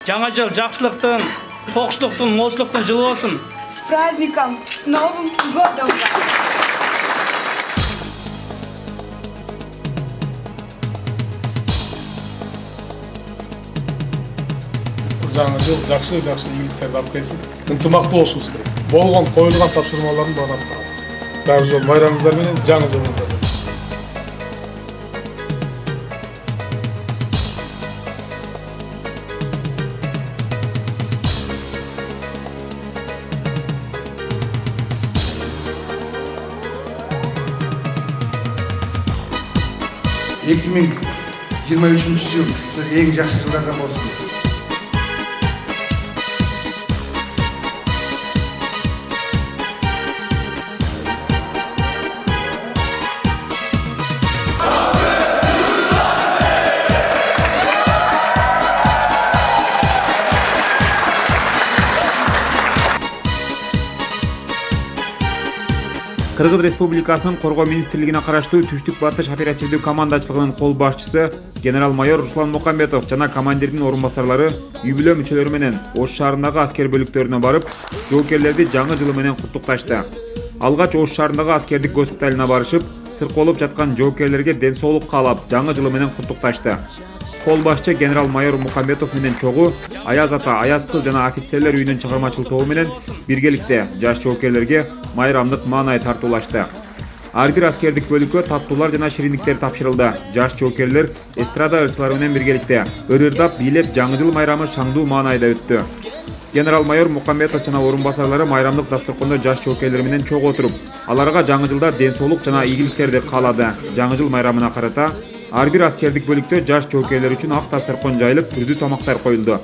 Жаңа жыл жақсылықтың, тоқшылықтың, молшылықтың жылы болсын. С праздником, с Новым годом! Жаңа жыл жақсы игіліктерді алып келсін. Ынтымақты болушубуз керек. Болгон коюлган тапшырмалардын баарын аткарабыз. Дагы жол майрамыңыздар менен жаңы жылыңыздар. жыл ең жақсы жылдардан болсын. Кыргыз Республикасынын Коргоо министрлигине караштуу Түштүк Батыш оперативдүү командачылыгынын кол башчысы генерал-майор Руслан Мукамбетов жана командирдин орун басарлары үй-бүлө мүчөлөрү менен Ош шаарындагы аскер бөлүктөрүнө барып, жоокерлерди жаңы жылы менен куттукташты. Алгач Ош шаарындагы аскердик госпиталына барышып, сырколуп жаткан жоокерлерге ден соолук каалап, жаңы жылы менен куттукташты. Кол башчы генерал-майор Мукамбетов менен чогуу Аяз ата, Аяз кыз жана офицерлер үйүнүн чыгармачыл тобу менен биргеликте жаш жоокерлерге майрамдык маанай тартуулашты. Ар бир аскердик бөлүккө таттуулар жана шириндиктер тапшырылды. Жаш жоокерлер эстрада ырчылары менен биргеликте ырырдап бийлеп жаңы жыл майрамы шаңдуу маанайда өттү. Генерал-майор Мукамбетов жана орун басарлары майрамдык дасторкондо жаш жоокерлер менен чогуу отуруп, аларга жаңы жылда ден соолук жана ийгиликтерди каалады. Жаңы жыл майрамына карата ар бир аскердик бөлүктө жаш жоокерлер үчүн ак дасторкон жайылып, түрдүү тамактар коюлду.